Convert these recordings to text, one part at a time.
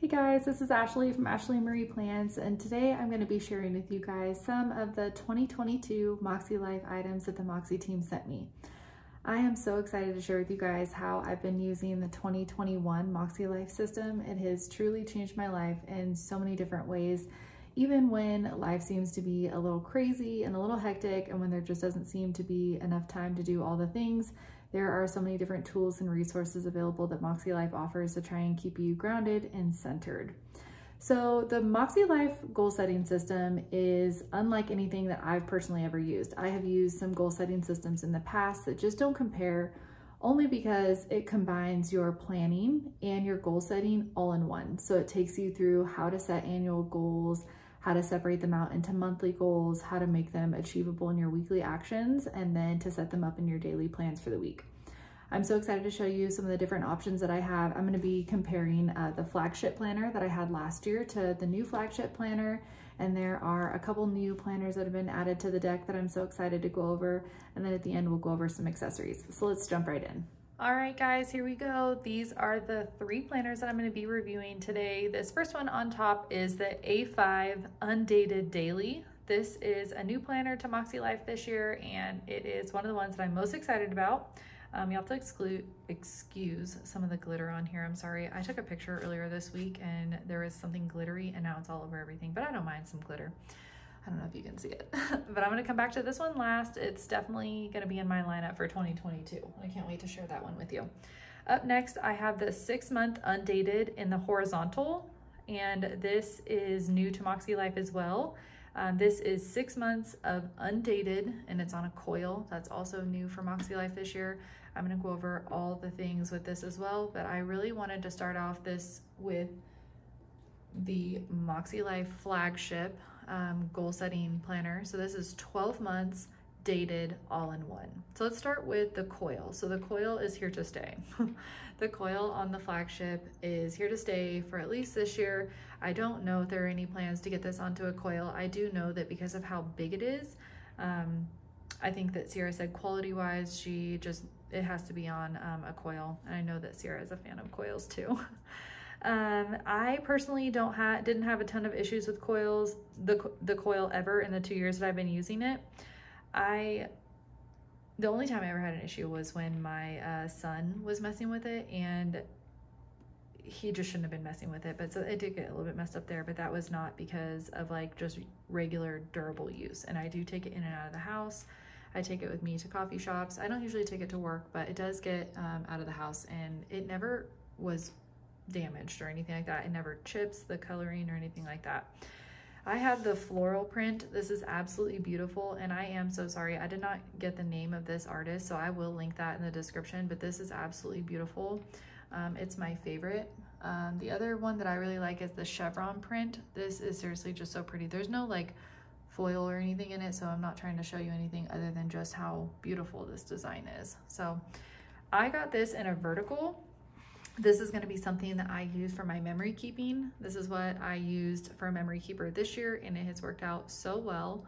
Hey guys, this is Ashley from Ashley Marie Plans, and today I'm going to be sharing with you guys some of the 2022 MakseLife items that the Moxie team sent me. I am so excited to share with you guys how I've been using the 2021 MakseLife system. It has truly changed my life in so many different ways, even when life seems to be a little crazy and a little hectic, and when there just doesn't seem to be enough time to do all the things. There are so many different tools and resources available that MakseLife offers to try and keep you grounded and centered. So the MakseLife goal setting system is unlike anything that I've personally ever used. I have used some goal setting systems in the past that just don't compare, only because it combines your planning and your goal setting all in one. So it takes you through how to set annual goals, how to separate them out into monthly goals, how to make them achievable in your weekly actions, and then to set them up in your daily plans for the week. I'm so excited to show you some of the different options that I have. I'm going to be comparing the flagship planner that I had last year to the new flagship planner, and there are a couple new planners that have been added to the deck that I'm so excited to go over, and then at the end we'll go over some accessories. So let's jump right in. All right guys, here we go. These are the three planners that I'm going to be reviewing today. This first one on top is the A5 Undated Daily. This is a new planner to MakseLife this year, and it is one of the ones that I'm most excited about. You have to excuse some of the glitter on here. I'm sorry. I took a picture earlier this week and there was something glittery and now it's all over everything, but I don't mind some glitter. I don't know if you can see it, but I'm going to come back to this one last. It's definitely going to be in my lineup for 2022. I can't wait to share that one with you. Up next, I have the 6-month Undated in the horizontal, and this is new to MakseLife as well. This is 6 months of Undated, and it's on a coil. That's also new for MakseLife this year. I'm going to go over all the things with this as well, but I really wanted to start off this with the MakseLife flagship goal setting planner. So this is 12 months dated all in one. So let's start with the coil. So the coil is here to stay. The coil on the flagship is here to stay for at least this year. I don't know if there are any plans to get this onto a coil. I do know that because of how big it is, I think that Sierra said quality wise, it has to be on a coil. And I know that Sierra is a fan of coils too. I personally didn't have a ton of issues with coils, the coil ever in the 2 years that I've been using it. The only time I ever had an issue was when my son was messing with it, and he just shouldn't have been messing with it, but so it did get a little bit messed up there, but that was not because of like just regular durable use. And I do take it in and out of the house. I take it with me to coffee shops. I don't usually take it to work, but it does get out of the house, and it never was damaged or anything like that. It never chips the coloring or anything like that. I have the Floral Print. This is absolutely beautiful, and I am so sorry I did not get the name of this artist, so I will link that in the description, but this is absolutely beautiful. It's my favorite. The other one that I really like is the Chevron Print. This is seriously just so pretty. There's no like foil or anything in it, so I'm not trying to show you anything other than just how beautiful this design is. So I got this in a vertical. This is going to be something that I use for my memory keeping. This is what I used for a memory keeper this year, and it has worked out so well.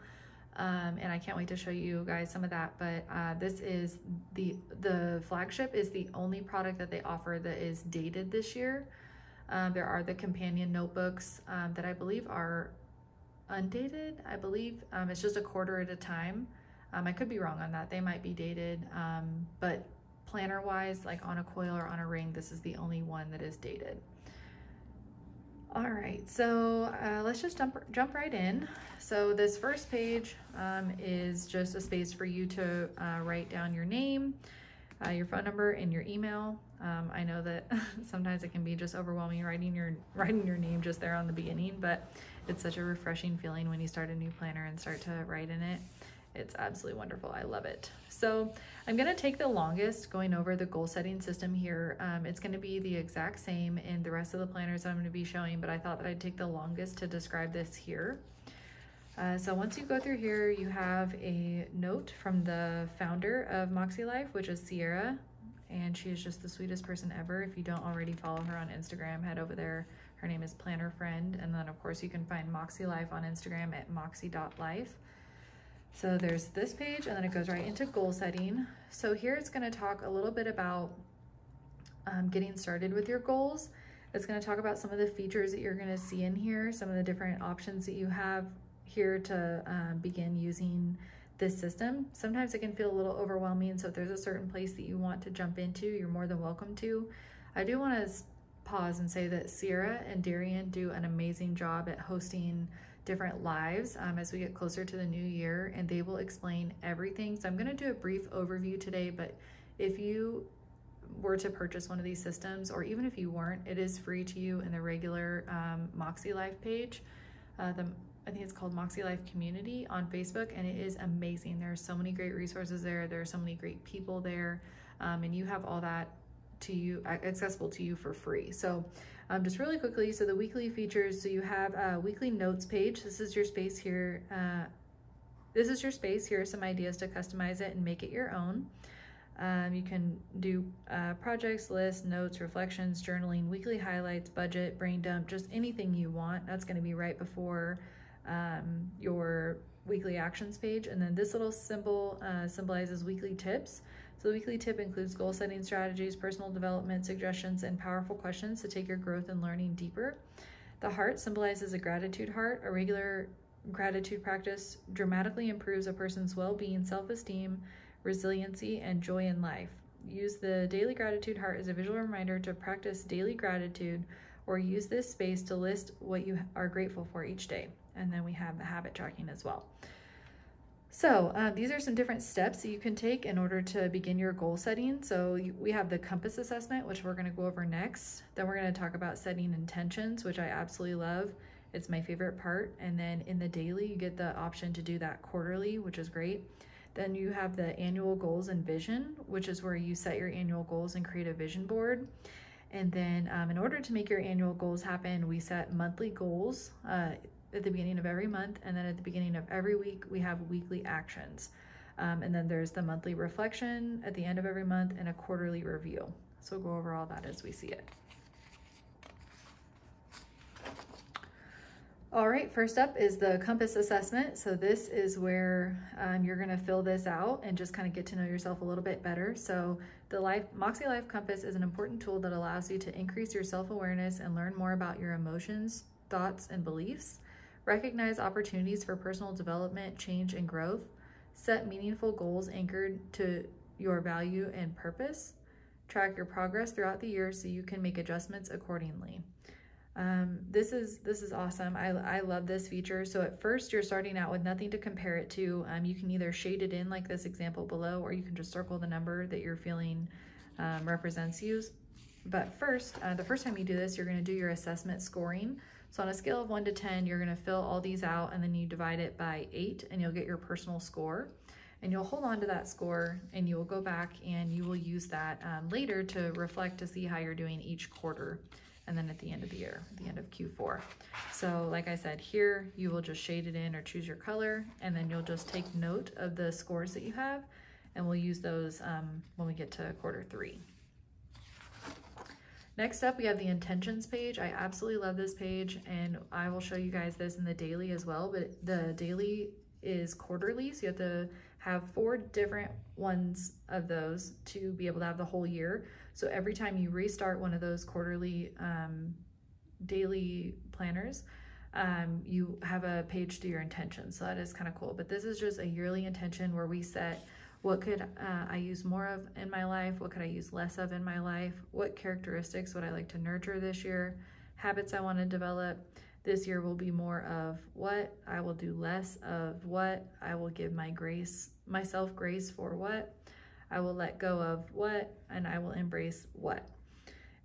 And I can't wait to show you guys some of that, but this is the flagship is the only product that they offer that is dated this year. There are the companion notebooks that I believe are undated. I believe it's just a quarter at a time. I could be wrong on that. They might be dated, but planner wise, like on a coil or on a ring, this is the only one that is dated. All right, so let's just jump right in. So this first page is just a space for you to write down your name, your phone number, and your email. I know that sometimes it can be just overwhelming writing your name just there on the beginning, but it's such a refreshing feeling when you start a new planner and start to write in it. It's absolutely wonderful. I love it. So I'm going to take the longest going over the goal setting system here. It's going to be the exact same in the rest of the planners that I'm going to be showing, but I thought that I'd take the longest to describe this here. So once you go through here, you have a note from the founder of MakseLife, which is Sierra, and she is just the sweetest person ever. If you don't already follow her on Instagram, head over there. Her name is Planner Friend, and then of course you can find MakseLife on Instagram at moxie.life. So there's this page, and then it goes right into goal setting. So here it's going to talk a little bit about getting started with your goals. It's going to talk about some of the features that you're going to see in here, some of the different options that you have here to begin using this system. Sometimes it can feel a little overwhelming, so if there's a certain place that you want to jump into, you're more than welcome to. I do want to pause and say that Sierra and Darian do an amazing job at hosting different lives as we get closer to the new year, and they will explain everything. So I'm going to do a brief overview today, but if you were to purchase one of these systems, or even if you weren't, it is free to you in the regular MakseLife page. I think it's called MakseLife Community on Facebook, and it is amazing. There are so many great resources there. There are so many great people there, and you have all that to you accessible to you for free. So just really quickly, so the weekly features, so you have a weekly notes page. This is your space here. This is your space. Here are some ideas to customize it and make it your own. You can do projects, lists, notes, reflections, journaling, weekly highlights, budget, brain dump, just anything you want. That's going to be right before your weekly actions page. And then this little symbol symbolizes weekly tips. So the weekly tip includes goal setting strategies, personal development suggestions, and powerful questions to take your growth and learning deeper. The heart symbolizes a gratitude heart. A regular gratitude practice dramatically improves a person's well-being, self-esteem, resiliency, and joy in life. Use the daily gratitude heart as a visual reminder to practice daily gratitude, or use this space to list what you are grateful for each day. And then we have the habit tracking as well. So these are some different steps that you can take in order to begin your goal setting. So we have the compass assessment, which we're going to go over next. Then we're going to talk about setting intentions, which I absolutely love. It's my favorite part. And then in the daily, you get the option to do that quarterly, which is great. Then you have the annual goals and vision, which is where you set your annual goals and create a vision board. And then in order to make your annual goals happen, we set monthly goals at the beginning of every month, and then at the beginning of every week we have weekly actions, and then there's the monthly reflection at the end of every month and a quarterly review. So we'll go over all that as we see it. All right, first up is the compass assessment. So this is where you're going to fill this out and just kind of get to know yourself a little bit better. So the MakseLife compass is an important tool that allows you to increase your self-awareness and learn more about your emotions, thoughts, and beliefs. Recognize opportunities for personal development, change, and growth. Set meaningful goals anchored to your value and purpose. Track your progress throughout the year so you can make adjustments accordingly. This is awesome. I love this feature. So at first you're starting out with nothing to compare it to. You can either shade it in like this example below, or you can just circle the number that you're feeling represents you. But first, the first time you do this, you're going to do your assessment scoring. So on a scale of 1 to 10, you're going to fill all these out, and then you divide it by 8, and you'll get your personal score. And you'll hold on to that score, and you'll go back and you will use that later to reflect to see how you're doing each quarter, and then at the end of the year, at the end of Q4. So like I said, here you will just shade it in or choose your color, and then you'll just take note of the scores that you have, and we'll use those when we get to quarter 3. Next up, we have the intentions page. I absolutely love this page, and I will show you guys this in the daily as well, but the daily is quarterly, so you have to have 4 different ones of those to be able to have the whole year. So every time you restart one of those quarterly daily planners, you have a page to your intentions. So that is kind of cool. But this is just a yearly intention where we set what could I use more of in my life? What could I use less of in my life? What characteristics would I like to nurture this year? Habits I want to develop. This year will be more of what, I will do less of what, I will give myself grace for what, I will let go of what, and I will embrace what.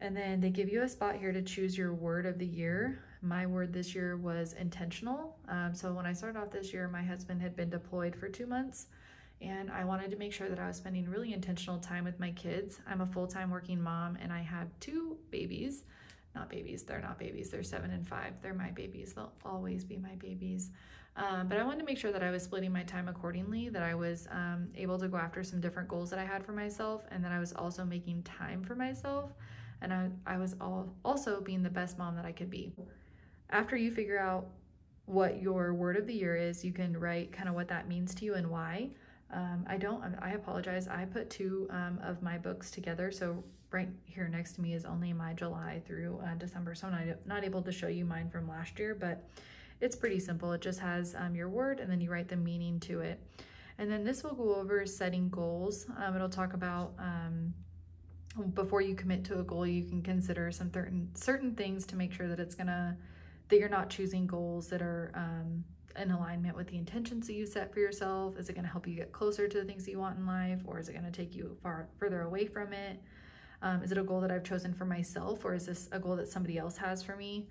And then they give you a spot here to choose your word of the year. My word this year was intentional. So when I started off this year, my husband had been deployed for 2 months, and I wanted to make sure that I was spending really intentional time with my kids. I'm a full-time working mom, and I have 2 babies. Not babies, they're not babies, they're 7 and 5. They're my babies, they'll always be my babies. But I wanted to make sure that I was splitting my time accordingly, that I was able to go after some different goals that I had for myself, and that I was also making time for myself, and I was also being the best mom that I could be. After you figure out what your word of the year is, you can write kind of what that means to you and why. I apologize, I put 2 of my books together, so right here next to me is only my July through December, so I'm not able to show you mine from last year, but it's pretty simple. It just has your word, and then you write the meaning to it. And then this will go over setting goals. It'll talk about before you commit to a goal, you can consider some certain things to make sure that that you're not choosing goals that are in alignment with the intentions that you set for yourself. Is it going to help you get closer to the things that you want in life, or is it going to take you further away from it? Is it a goal that I've chosen for myself, or is this a goal that somebody else has for me?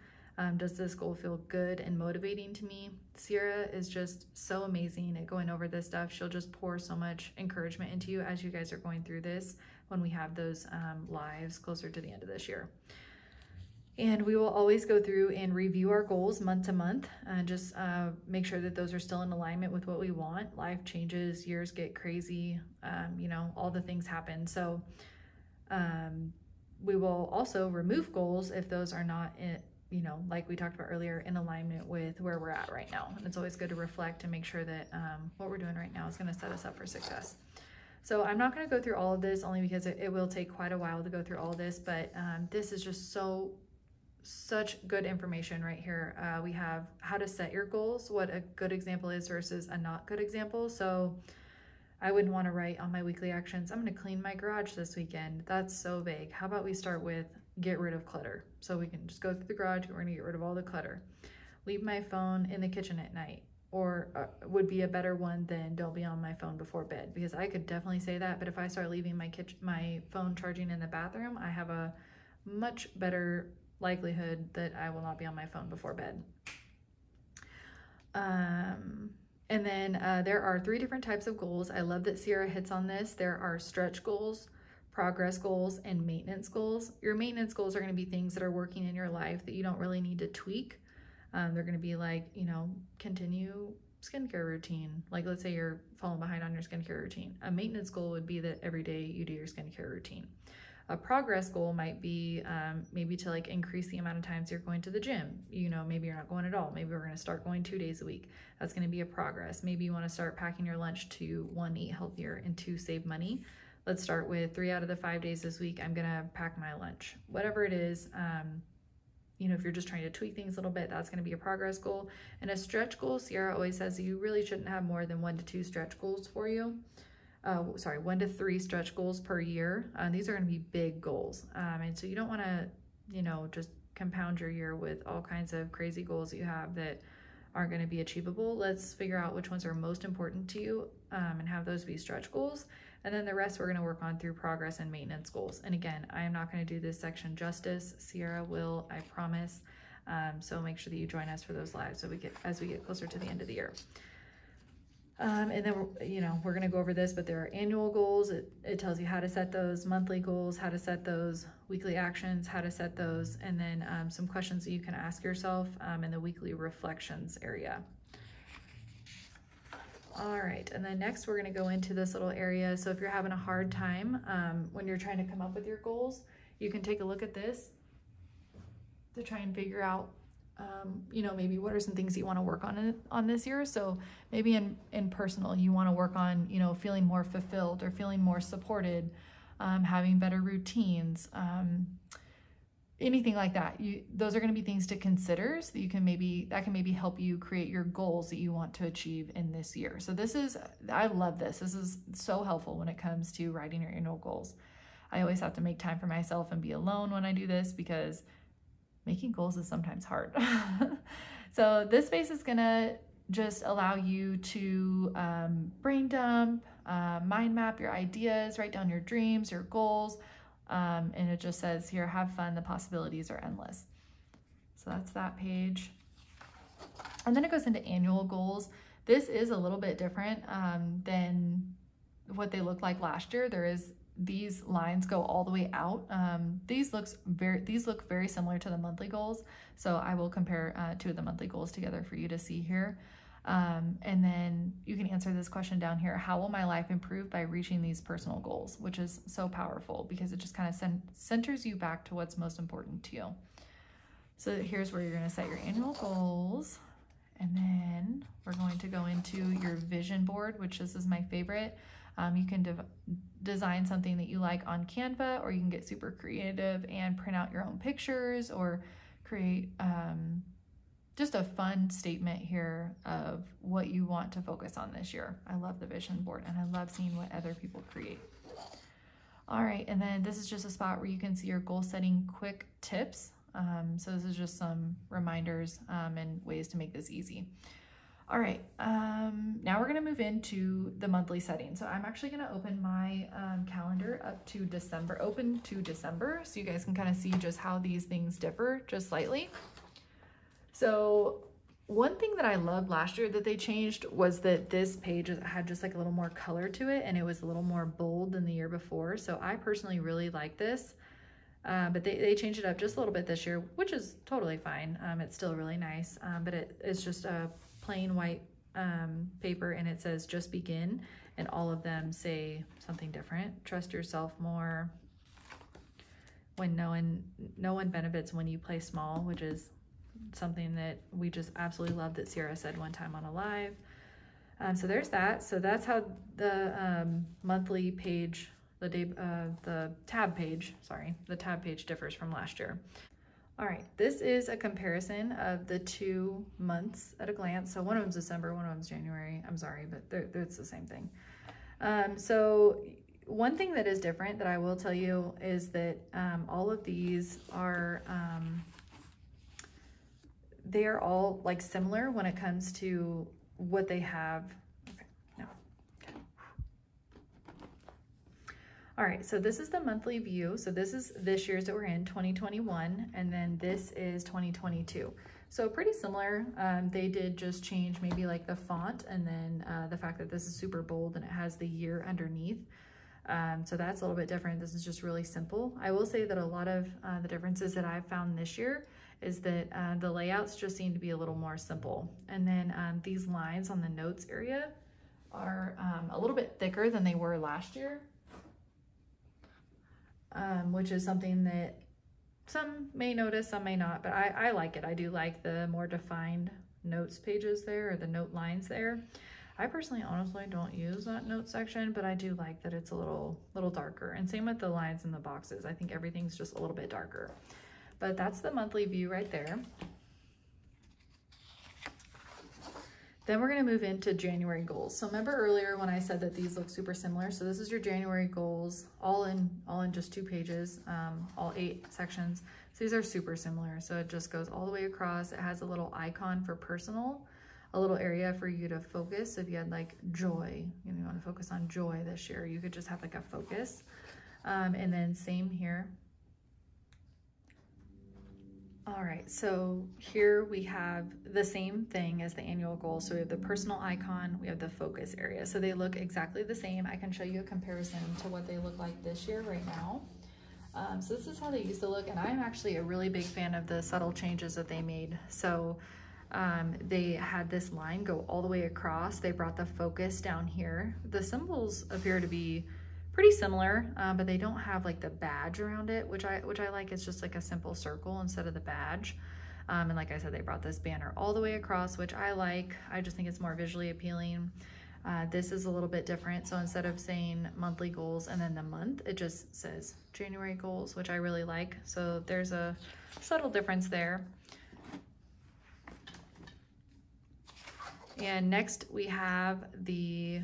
Does this goal feel good and motivating to me? Sierra is just so amazing at going over this stuff. She'll just pour so much encouragement into you as you guys are going through this when we have those lives closer to the end of this year. And we will always go through and review our goals month to month and just make sure that those are still in alignment with what we want. Life changes, years get crazy, you know, all the things happen. So we will also remove goals if those are not you know, like we talked about earlier, in alignment with where we're at right now. And it's always good to reflect and make sure that what we're doing right now is going to set us up for success. So I'm not going to go through all of this, only because it will take quite a while to go through all of this, but this is just such good information right here. We have how to set your goals, what a good example is versus a not good example. So I wouldn't want to write on my weekly actions, I'm going to clean my garage this weekend. That's so vague. How about we start with get rid of clutter? So we can just go through the garage, we're going to get rid of all the clutter. Leave my phone in the kitchen at night, or would be a better one than don't be on my phone before bed, because I could definitely say that, but if I start leaving my phone charging in the bathroom, I have a much better likelihood that I will not be on my phone before bed. And then there are 3 different types of goals. I love that Sierra hits on this. There are stretch goals, progress goals, and maintenance goals. Your maintenance goals are going to be things that are working in your life that you don't really need to tweak. They're going to be like, you know, continue skincare routine. Like, let's say you're falling behind on your skincare routine. A maintenance goal would be that every day you do your skincare routine. A progress goal might be maybe to like increase the amount of times you're going to the gym. You know, maybe you're not going at all. Maybe we're going to start going 2 days a week. That's going to be a progress. Maybe you want to start packing your lunch to 1, eat healthier, and 2, save money. Let's start with 3 out of the 5 days this week, I'm going to pack my lunch. Whatever it is, you know, if you're just trying to tweak things a little bit, that's going to be a progress goal. And a stretch goal, Sierra always says you really shouldn't have more than 1 to 2 stretch goals for you. 1 to 3 stretch goals per year. These are going to be big goals. And so you don't want to, you know, just compound your year with all kinds of crazy goals that you have that aren't going to be achievable. Let's figure out which ones are most important to you and have those be stretch goals. And then the rest we're going to work on through progress and maintenance goals. And again, I am not going to do this section justice. Sierra will, I promise. So make sure that you join us for those lives as we get closer to the end of the year. And then, you know, we're going to go over this, but there are annual goals. It tells you how to set those, monthly goals, how to set those, weekly actions, how to set those, and then some questions that you can ask yourself in the weekly reflections area. All right, and then next we're going to go into this little area. So if you're having a hard time when you're trying to come up with your goals, you can take a look at this to try and figure out you know, maybe what are some things you want to work on this year. So maybe in personal, you want to work on, you know, feeling more fulfilled or feeling more supported, having better routines, anything like that. Those are going to be things to consider, so that that can maybe help you create your goals that you want to achieve in this year. So I love this. This is so helpful when it comes to writing your annual goals. I always have to make time for myself and be alone when I do this, because making goals is sometimes hard. So this space is gonna just allow you to brain dump, mind map your ideas, write down your dreams, your goals, and it just says here, have fun, the possibilities are endless. So that's that page. And then it goes into annual goals. This is a little bit different than what they looked like last year. These lines go all the way out. These look very similar to the monthly goals. So I will compare 2 of the monthly goals together for you to see here. And then you can answer this question down here. How will my life improve by reaching these personal goals? Which is so powerful, because it just kind of centers you back to what's most important to you. So here's where you're going to set your annual goals. And then we're going to go into your vision board, which this is my favorite. You can design something that you like on Canva, or you can get super creative and print out your own pictures or create just a fun statement here of what you want to focus on this year. I love the vision board and I love seeing what other people create. All right, and then this is just a spot where you can see your goal setting quick tips. So this is just some reminders and ways to make this easy. All right, now we're gonna move into the monthly setting. So I'm actually gonna open my calendar up to December, open to December, so you guys can kind of see just how these things differ just slightly. So one thing that I loved last year that they changed was that this page had just like a little more color to it, and it was a little more bold than the year before. So I personally really like this, but they changed it up just a little bit this year, which is totally fine. It's still really nice, but it's just a plain white paper, and it says just begin, and all of them say something different. Trust yourself more. When no one benefits when you play small, which is something that we just absolutely love that Sierra said one time on a live. So there's that. So that's how the monthly page, the tab page differs from last year. All right, this is a comparison of the 2 months at a glance. So one of them's December, one of them's January. I'm sorry, but it's the same thing. So one thing that is different that I will tell you is that all of these are, they are all like similar when it comes to what they have. Okay, no. Okay. All right, so this is the monthly view. So this is this year's that we're in, 2021, and then this is 2022. So pretty similar. They did just change maybe like the font, and then the fact that this is super bold and it has the year underneath. So that's a little bit different. This is just really simple. I will say that a lot of the differences that I've found this year is that the layouts just seem to be a little more simple. And then these lines on the notes area are a little bit thicker than they were last year, which is something that some may notice, some may not, but I like it. I do like the more defined notes pages there, or the note lines there. I personally honestly don't use that note section, but I do like that it's a little darker. And same with the lines in the boxes. I think everything's just a little bit darker. But that's the monthly view right there. Then we're gonna move into January goals. So remember earlier when I said that these look super similar? So this is your January goals, all in just 2 pages, all 8 sections. So these are super similar. So it just goes all the way across. It has a little icon for personal, a little area for you to focus. So if you had like joy, you want to focus on joy this year, you could just have like a focus. And then same here. All right, so here we have the same thing as the annual goal. So we have the personal icon, we have the focus area. So they look exactly the same. I can show you a comparison to what they look like this year right now. So this is how they used to look, and I'm actually a really big fan of the subtle changes that they made. So they had this line go all the way across. They brought the focus down here. The symbols appear to be pretty similar, but they don't have like the badge around it, which I like. It's just like a simple circle instead of the badge. And like I said, they brought this banner all the way across, which I like. I just think it's more visually appealing. This is a little bit different. So instead of saying monthly goals and then the month, it just says January goals, which I really like. So there's a subtle difference there. And next we have the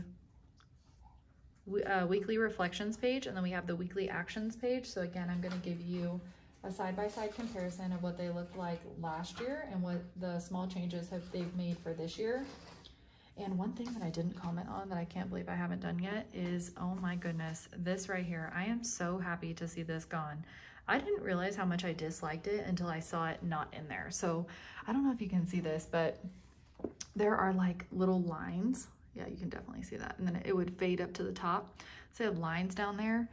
weekly reflections page, and then we have the weekly actions page. So again, I'm going to give you a side-by-side comparison of what they looked like last year and what the small changes they've made for this year. And one thing that I didn't comment on that I can't believe I haven't done yet is, oh my goodness, this right here. I am so happy to see this gone. I didn't realize how much I disliked it until I saw it not in there. So I don't know if you can see this, but there are like little lines. Yeah, you can definitely see that. And then it would fade up to the top. So I have lines down there,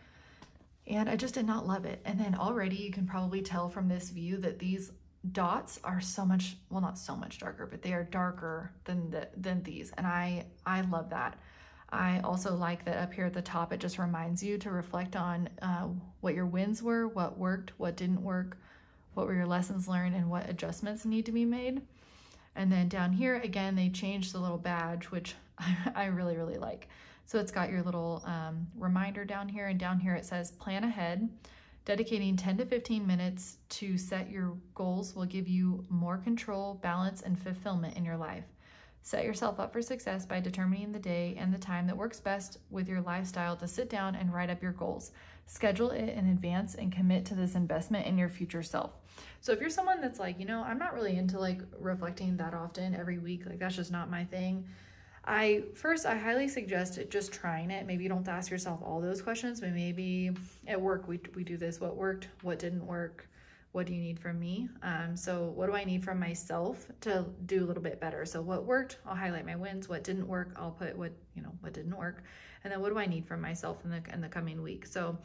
and I just did not love it. And then already you can probably tell from this view that these dots are so much, well, not so much darker, but they are darker than these. And I love that. I also like that up here at the top, it just reminds you to reflect on what your wins were, what worked, what didn't work, what were your lessons learned, and what adjustments need to be made. And then down here, again, they changed the little badge, which I really, really like. So it's got your little reminder down here, and down here it says plan ahead. Dedicating 10 to 15 minutes to set your goals will give you more control, balance, and fulfillment in your life. Set yourself up for success by determining the day and the time that works best with your lifestyle to sit down and write up your goals. Schedule it in advance and commit to this investment in your future self. So if you're someone that's like, you know, I'm not really into like reflecting that often every week, like that's just not my thing. I highly suggest just trying it. Maybe you don't have to ask yourself all those questions, but maybe at work we do this. What worked? What didn't work? What do you need from me? So what do I need from myself to do a little bit better? So what worked, I'll highlight my wins. What didn't work, I'll put what didn't work. And then what do I need from myself in the coming week? So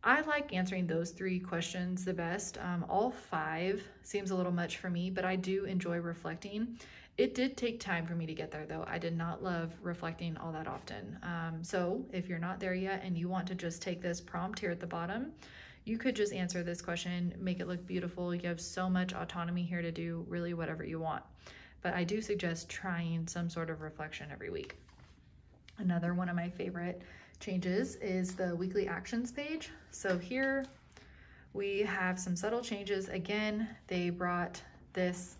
I like answering those 3 questions the best. All 5 seems a little much for me, but I do enjoy reflecting. It did take time for me to get there though. I did not love reflecting all that often. So if you're not there yet and you want to just take this prompt here at the bottom, you could just answer this question, make it look beautiful. You have so much autonomy here to do really whatever you want. But I do suggest trying some sort of reflection every week. Another one of my favorite changes is the weekly actions page. So here we have some subtle changes. Again, they brought this,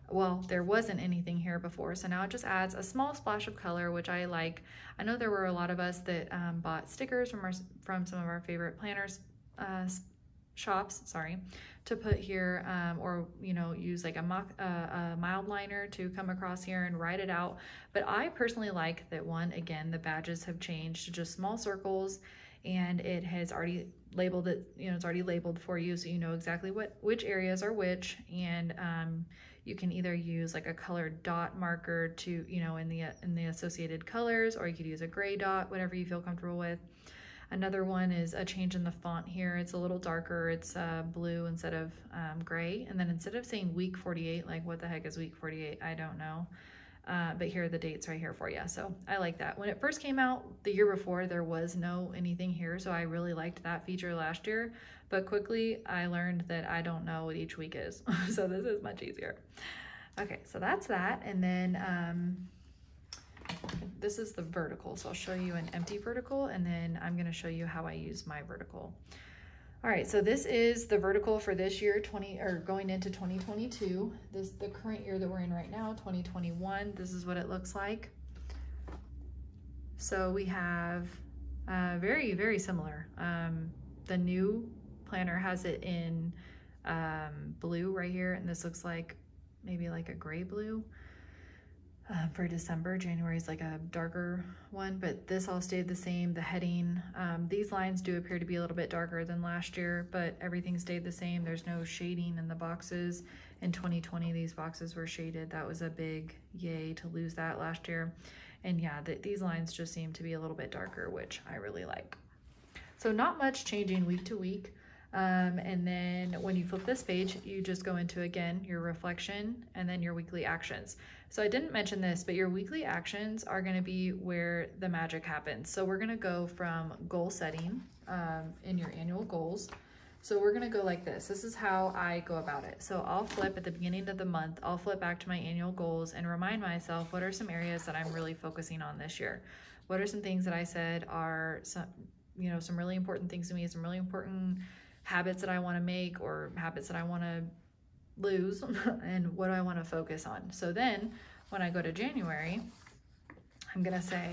well, there wasn't anything here before, so now it just adds a small splash of color, which I like. I know there were a lot of us that bought stickers from some of our favorite planners shops, to put here, or use like a mild liner to come across here and write it out. But I personally like that one. Again, the badges have changed to just small circles, and it has already labeled it. It's already labeled for you, so you know exactly which areas are which, and you can either use like a colored dot marker to in the associated colors, or you could use a gray dot, whatever you feel comfortable with. Another one is a change in the font here. It's a little darker. It's blue instead of gray. And then instead of saying week 48, like what the heck is week 48? I don't know. But here are the dates right here for you. So I like that. When it first came out the year before, there was no anything here. So I really liked that feature last year. But quickly I learned that I don't know what each week is. So this is much easier. Okay, so that's that. And then this is the vertical. So I'll show you an empty vertical, and then I'm going to show you how I use my vertical. All right, so this is the vertical for this year, going into 2022. The current year that we're in right now, 2021. This is what it looks like. So we have very, very similar. The new planner has it in blue right here, and this looks like maybe like a gray blue. For December. January is like a darker one, but this all stayed the same. The heading, these lines do appear to be a little bit darker than last year, but everything stayed the same. There's no shading in the boxes. In 2020, these boxes were shaded. That was a big yay to lose that last year. And yeah, these lines just seem to be a little bit darker, which I really like. So not much changing week to week. And then when you flip this page, you just go into, again, your reflection and then your weekly actions. So I didn't mention this, but your weekly actions are going to be where the magic happens. So we're going to go from goal setting in your annual goals. So we're going to go like this. This is how I go about it. So I'll flip at the beginning of the month. I'll flip back to my annual goals and remind myself what are some areas that I'm really focusing on this year. What are some things that I said are some really important things to me, some really important habits that I want to make or habits that I want to lose, and what do I want to focus on. So then when I go to January, I'm going to say,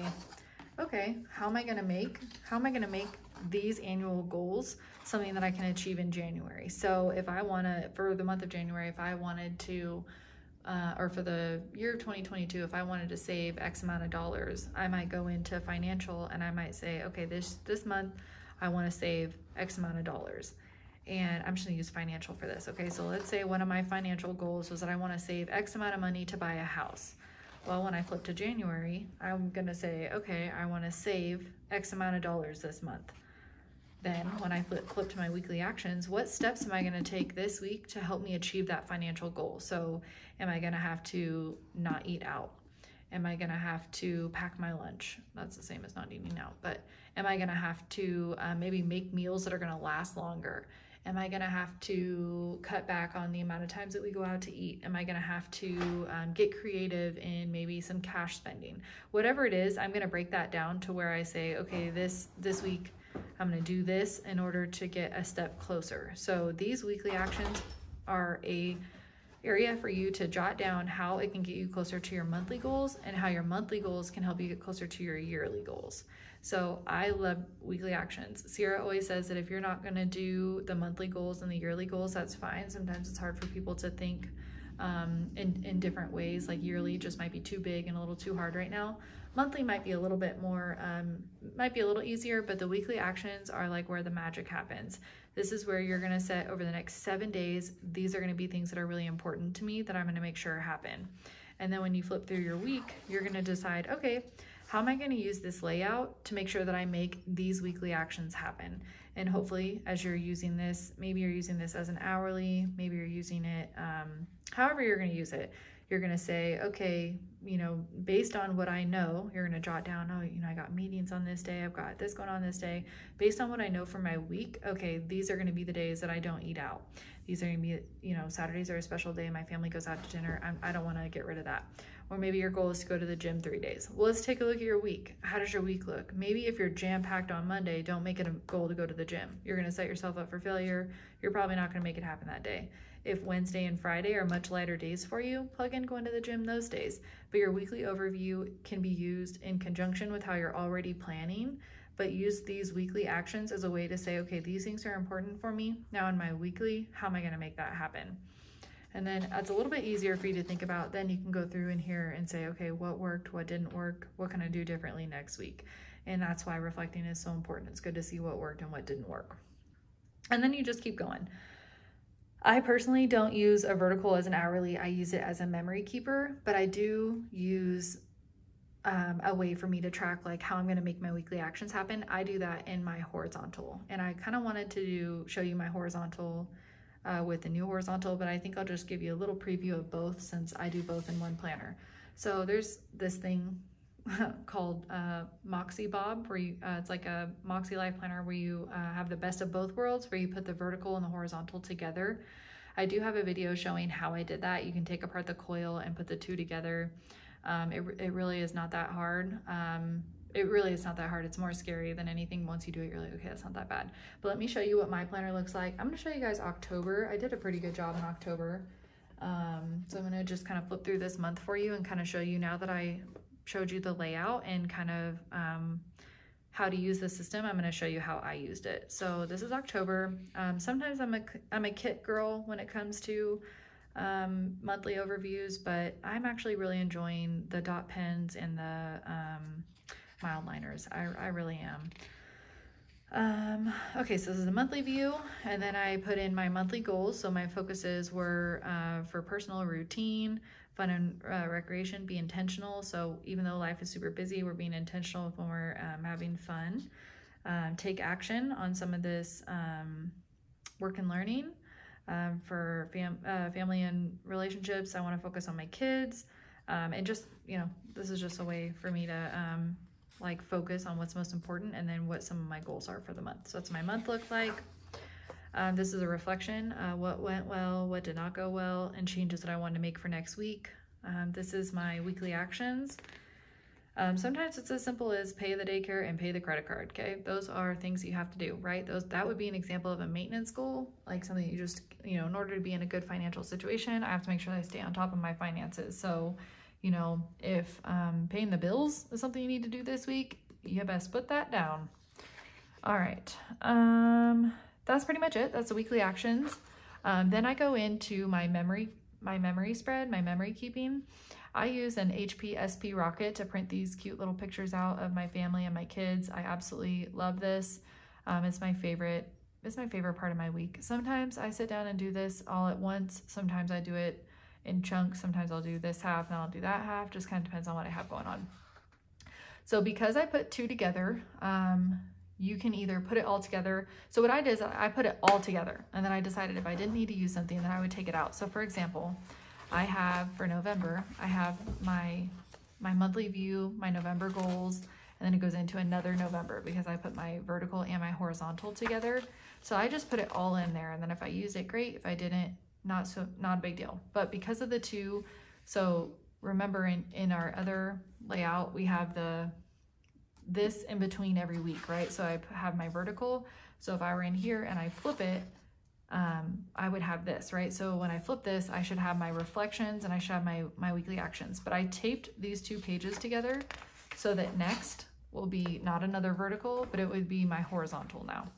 okay, how am I going to make these annual goals something that I can achieve in January? So if I want to, for the month of January, if I wanted to, or for the year of 2022, if I wanted to save X amount of dollars, I might go into financial and I might say, okay, this month I want to save X amount of dollars. And I'm just gonna use financial for this. Okay, so let's say one of my financial goals was that I want to save X amount of money to buy a house. Well, when I flip to January, I'm gonna say, okay, I want to save X amount of dollars this month. Then when I flip to my weekly actions, what steps am I gonna take this week to help me achieve that financial goal? So am I gonna have to not eat out? Am I gonna have to pack my lunch? That's the same as not eating out, but am I gonna have to maybe make meals that are gonna last longer? Am I going to have to cut back on the amount of times that we go out to eat? Am I going to have to get creative in maybe some cash spending? Whatever it is, I'm going to break that down to where I say, okay, this week I'm going to do this in order to get a step closer. So these weekly actions are a area for you to jot down how it can get you closer to your monthly goals and how your monthly goals can help you get closer to your yearly goals. So I love weekly actions. Sierra always says that if you're not going to do the monthly goals and the yearly goals, that's fine. Sometimes it's hard for people to think in different ways. Like yearly just might be too big and a little too hard right now. Monthly might be a little bit more, might be a little easier, but the weekly actions are like where the magic happens. This is where you're going to set over the next 7 days. These are going to be things that are really important to me that I'm going to make sure happen. And then when you flip through your week, you're going to decide, okay, how am I going to use this layout to make sure that I make these weekly actions happen? And hopefully as you're using this, maybe you're using this as an hourly, maybe you're using it, however you're going to use it. You're going to say, okay, you know, based on what I know, you're going to jot down, oh, you know, I got meetings on this day. I've got this going on this day. Based on what I know for my week, okay, these are going to be the days that I don't eat out. These are going to be, you know, Saturdays are a special day. My family goes out to dinner. I don't want to get rid of that. Or maybe your goal is to go to the gym 3 days. Well, let's take a look at your week. How does your week look? Maybe if you're jam-packed on Monday, don't make it a goal to go to the gym. You're going to set yourself up for failure. You're probably not going to make it happen that day. If Wednesday and Friday are much lighter days for you, plug in going to the gym those days. But your weekly overview can be used in conjunction with how you're already planning, but use these weekly actions as a way to say, okay, these things are important for me. Now in my weekly, how am I going to make that happen? And then it's a little bit easier for you to think about. Then you can go through in here and say, okay, what worked, what didn't work, what can I do differently next week? And that's why reflecting is so important. It's good to see what worked and what didn't work. And then you just keep going. I personally don't use a vertical as an hourly. I use it as a memory keeper, but I do use a way for me to track like how I'm going to make my weekly actions happen. I do that in my horizontal, and I kind of wanted to show you my horizontal with the new horizontal, but I think I'll just give you a little preview of both since I do both in one planner. So there's this thing called Moxie Bob, where you, it's like a MakseLife planner where you have the best of both worlds, where you put the vertical and the horizontal together. I do have a video showing how I did that. You can take apart the coil and put the two together. It really is not that hard. It really is not that hard. It's more scary than anything. Once you do it, you're like, okay, that's not that bad. But let me show you what my planner looks like. I'm gonna show you guys October. I did a pretty good job in October. So I'm gonna just kind of flip through this month for you and kind of show you, now that I showed you the layout and kind of how to use the system, I'm going to show you how I used it. So this is October. Sometimes I'm a kit girl when it comes to monthly overviews, but I'm actually really enjoying the dot pens and the mild liners. I really am. Okay, so this is the monthly view, and then I put in my monthly goals. So my focuses were for personal routine, fun and recreation, be intentional. So even though life is super busy, we're being intentional when we're having fun. Take action on some of this work and learning. For family and relationships, I want to focus on my kids. And just, you know, this is just a way for me to like focus on what's most important, and then what some of my goals are for the month. So that's my month look like. This is a reflection, what went well, what did not go well, and changes that I want to make for next week. This is my weekly actions. Sometimes it's as simple as pay the daycare and pay the credit card, okay? Those are things you have to do, right? That would be an example of a maintenance goal, like something you just, you know, in order to be in a good financial situation, I have to make sure that I stay on top of my finances. So, you know, if paying the bills is something you need to do this week, you best put that down. All right. That's pretty much it. That's the weekly actions. Then I go into my memory spread, my memory keeping. I use an HP SP Rocket to print these cute little pictures out of my family and my kids. I absolutely love this. It's my favorite part of my week. Sometimes I sit down and do this all at once. Sometimes I do it in chunks. Sometimes I'll do this half and I'll do that half. Just kind of depends on what I have going on. So because I put two together, you can either put it all together. So what I did is I put it all together, and then I decided if I didn't need to use something, then I would take it out. So for example, I have for November, I have my monthly view, my November goals, and then it goes into another November because I put my vertical and my horizontal together. So I just put it all in there, and then if I used it, great. If I didn't, not a big deal. But because of the two, so remember in our other layout, we have this in between every week, right? So I have my vertical. So if I were in here and I flip it, I would have this, right? So when I flip this, I should have my reflections and I should have my weekly actions. But I taped these two pages together so that next will be not another vertical, but it would be my horizontal now.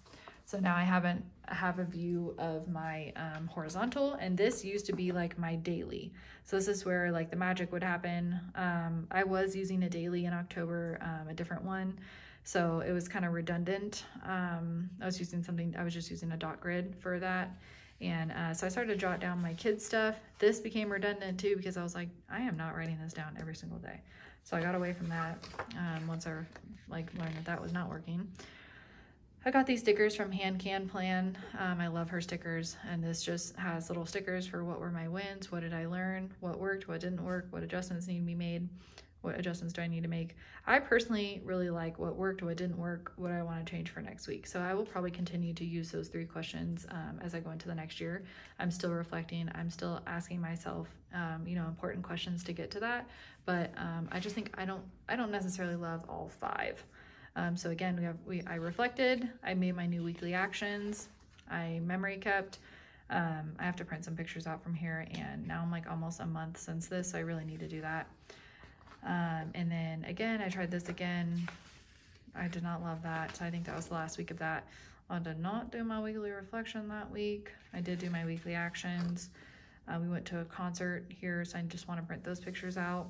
So now I have a view of my horizontal, and this used to be like my daily. So this is where like the magic would happen. I was using a daily in October, a different one. So it was kind of redundant. I was just using a dot grid for that. And so I started to jot down my kids stuff. This became redundant too, because I was like, I am not writing this down every single day. So I got away from that once I learned that was not working. I got these stickers from Hand Can Plan. I love her stickers, and this just has little stickers for what were my wins, what did I learn, what worked, what didn't work, what adjustments need to be made, what adjustments do I need to make. I personally really like what worked, what didn't work, what I want to change for next week. So I will probably continue to use those 3 questions as I go into the next year. I'm still reflecting, I'm still asking myself, important questions to get to that. But I just think I don't necessarily love all 5. So again, I reflected, I made my new weekly actions, I memory kept. I have to print some pictures out from here, and now I'm like almost a month since this, so I really need to do that. And then again, I tried this again. I did not love that, so I think that was the last week of that. I did not do my weekly reflection that week. I did do my weekly actions. We went to a concert here, so I just want to print those pictures out,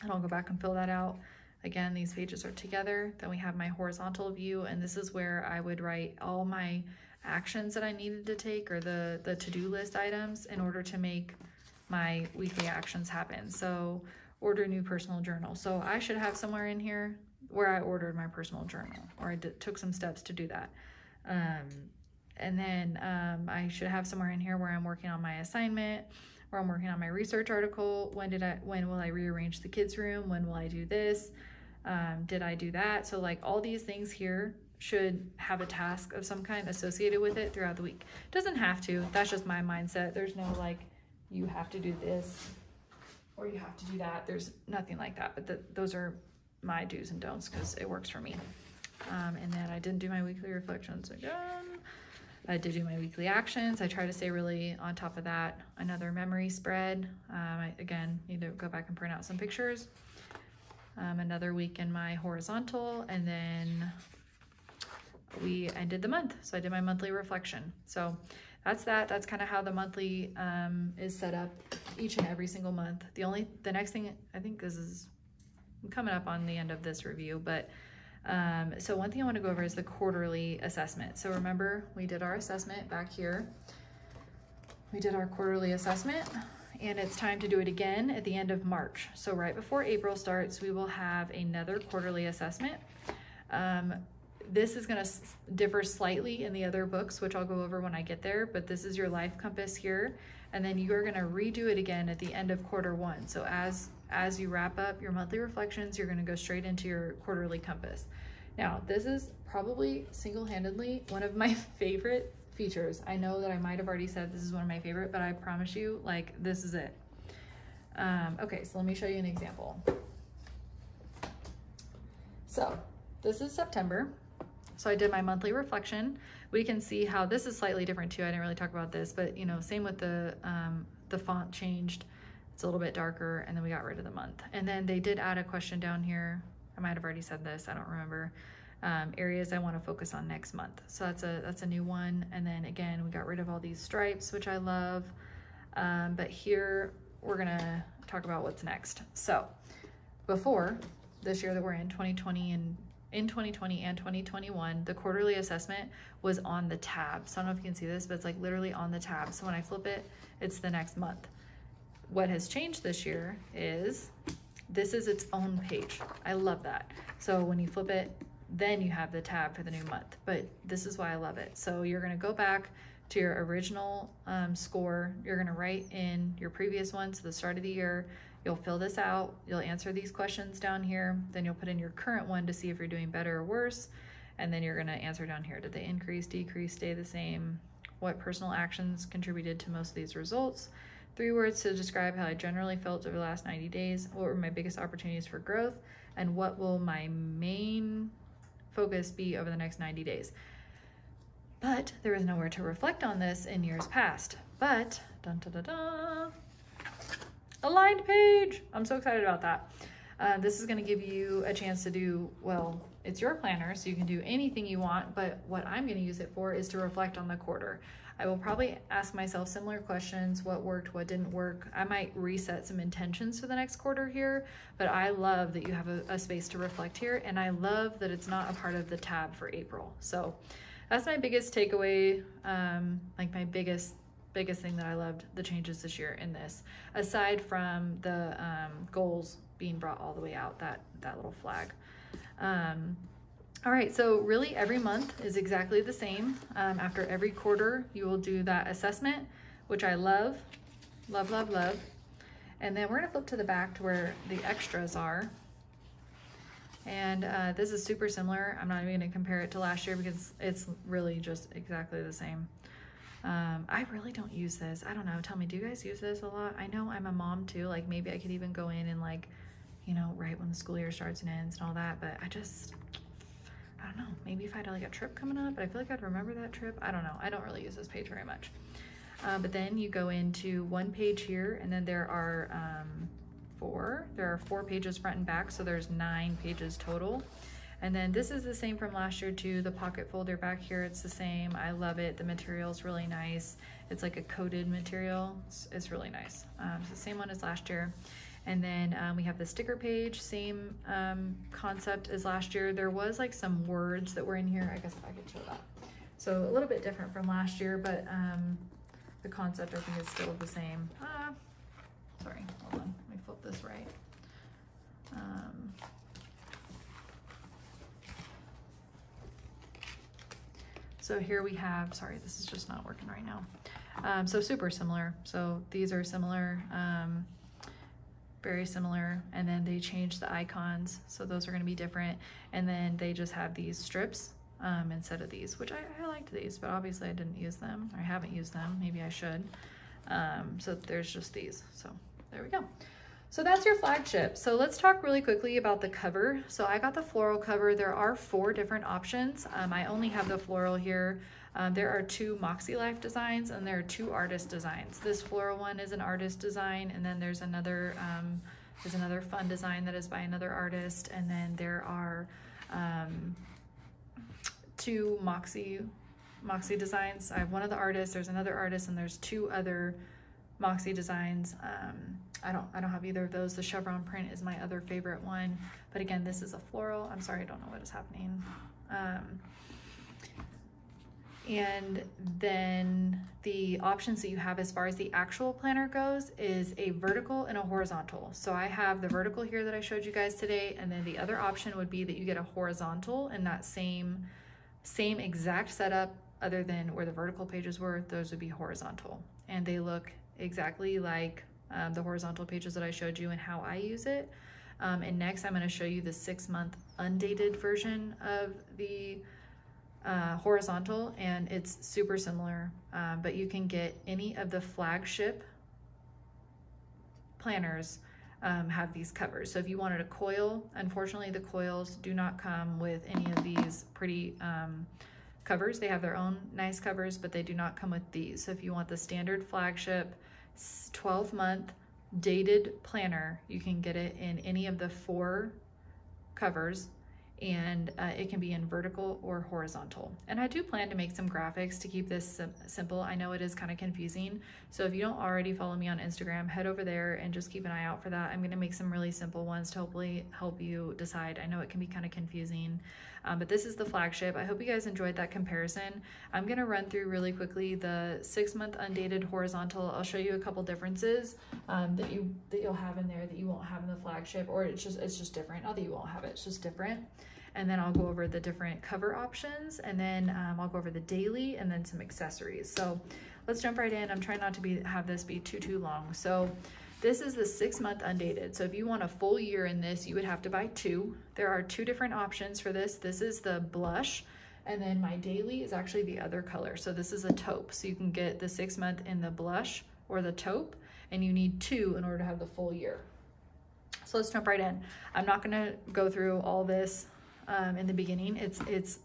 and I'll go back and fill that out. Again, these pages are together. Then we have my horizontal view, and this is where I would write all my actions that I needed to take, or the to-do list items, in order to make my weekly actions happen. So order new personal journal. So I should have somewhere in here where I ordered my personal journal, or I took some steps to do that. And then I should have somewhere in here where I'm working on my assignment, where I'm working on my research article. When will I rearrange the kids' room? When will I do this? Did I do that? So like all these things here should have a task of some kind associated with it throughout the week. Doesn't have to, that's just my mindset. There's no like, you have to do this or you have to do that. There's nothing like that, but those are my do's and don'ts because it works for me. And then I didn't do my weekly reflections again. I did do my weekly actions. I try to stay really on top of that. Another memory spread. I, again, need to go back and print out some pictures. Another week in my horizontal, and then we ended the month. So I did my monthly reflection. So that's that. That's kind of how the monthly is set up each and every single month. The next thing, I think this is coming up on the end of this review, but so one thing I want to go over is the quarterly assessment. So remember, we did our assessment back here. We did our quarterly assessment, and it's time to do it again at the end of March. So right before April starts, we will have another quarterly assessment. This is going to differ slightly in the other books, which I'll go over when I get there, but this is your life compass here. And then you're going to redo it again at the end of Q1. So as you wrap up your monthly reflections, you're going to go straight into your quarterly compass. Now, this is probably single-handedly one of my favorite features. I know that I might have already said this is one of my favorite, but I promise you, like, this is it. Okay, so let me show you an example. So this is September. So I did my monthly reflection. We can see how this is slightly different too. I didn't really talk about this, but you know, same with the font changed. It's a little bit darker, and then we got rid of the month. And then they did add a question down here. I might have already said this, I don't remember. Areas I want to focus on next month. So that's a new one. And then again, we got rid of all these stripes, which I love. But here we're gonna talk about what's next. So before this year that we're in, 2020 and 2021, the quarterly assessment was on the tab. So I don't know if you can see this, but it's like literally on the tab. So when I flip it, it's the next month. What has changed this year is this is its own page. I love that. So when you flip it, then you have the tab for the new month, but this is why I love it. So you're gonna go back to your original score. You're gonna write in your previous one, so the start of the year. You'll fill this out, you'll answer these questions down here, then you'll put in your current one to see if you're doing better or worse, and then you're gonna answer down here. Did they increase, decrease, stay the same? What personal actions contributed to most of these results? 3 words to describe how I generally felt over the last 90 days. What were my biggest opportunities for growth? And what will my main focus be over the next 90 days? But there was nowhere to reflect on this in years past. But, dun, dun, dun, dun, aligned page. I'm so excited about that. This is gonna give you a chance to do, well, it's your planner, so you can do anything you want, but what I'm gonna use it for is to reflect on the quarter. I will probably ask myself similar questions, what worked, what didn't work. I might reset some intentions for the next quarter here, but I love that you have a space to reflect here, and I love that it's not a part of the tab for April. So that's my biggest takeaway, like my biggest thing that I loved the changes this year in this, aside from the goals being brought all the way out, that little flag. All right, so really every month is exactly the same. After every quarter, you will do that assessment, which I love, love, love, love. And then we're gonna flip to the back to where the extras are. And this is super similar. I'm not even gonna compare it to last year because it's really just exactly the same. I really don't use this. I don't know, tell me, do you guys use this a lot? I know I'm a mom too, like maybe I could even go in and like, you know, right when the school year starts and ends and all that, but I don't know, maybe if I had like a trip coming up, but I feel like I'd remember that trip. I don't know, I don't really use this page very much. But then you go into one page here, and then there are 4 pages front and back, so there's 9 pages total. And then this is the same from last year too, the pocket folder back here, it's the same. I love it, the material's really nice. It's like a coated material, it's really nice. It's the same one as last year. And then we have the sticker page, same concept as last year. There was like some words that were in here. I guess I could show that. So a little bit different from last year, but the concept I think is still the same. Sorry, hold on, let me flip this right. So here we have, sorry, this is just not working right now. So super similar. So these are similar. Very similar, and then they changed the icons, so those are going to be different, and then they just have these strips instead of these, which I liked these, but obviously I didn't use them, or I haven't used them, maybe I should. So there's just these, so there we go. So that's your flagship. So let's talk really quickly about the cover. So I got the floral cover. There are 4 different options. I only have the floral here. There are 2 MakseLife designs, and there are 2 artist designs. This floral one is an artist design, and then there's another fun design that is by another artist, and then there are 2 Moxie designs. I have one of the artists, there's another artist, and there's 2 other Moxie designs. I don't have either of those. The Chevron Print is my other favorite one, but again, this is a floral. I'm sorry, I don't know what is happening. And then the options that you have as far as the actual planner goes is a vertical and a horizontal. So I have the vertical here that I showed you guys today, and then the other option would be that you get a horizontal in that same exact setup, other than where the vertical pages were, those would be horizontal. And they look exactly like the horizontal pages that I showed you and how I use it. And next I'm going to show you the 6-month undated version of the horizontal, and it's super similar, but you can get any of the flagship planners have these covers. So if you wanted a coil, unfortunately the coils do not come with any of these pretty covers. They have their own nice covers, but they do not come with these. So if you want the standard flagship 12-month dated planner, you can get it in any of the 4 covers, and it can be in vertical or horizontal. And I do plan to make some graphics to keep this simple. I know it is kind of confusing, so if you don't already follow me on Instagram, head over there and just keep an eye out for that. I'm going to make some really simple ones to hopefully help you decide. I know it can be kind of confusing, but this is the flagship. I hope you guys enjoyed that comparison. I'm going to run through really quickly the 6-month undated horizontal. I'll show you a couple differences that you'll have in there that you won't have in the flagship, or it's just different. Not that you won't have it, it's just different. and then I'll go over the different cover options, and then I'll go over the daily and then some accessories. So let's jump right in. I'm trying not to have this be too long. So this is the 6-month undated. So if you want a full year in this, you would have to buy 2. There are 2 different options for this. This is the blush, and then my daily is actually the other color. So this is a taupe. So you can get the 6-month in the blush or the taupe, and you need 2 in order to have the full year. So let's jump right in. I'm not gonna go through all this in the beginning. It's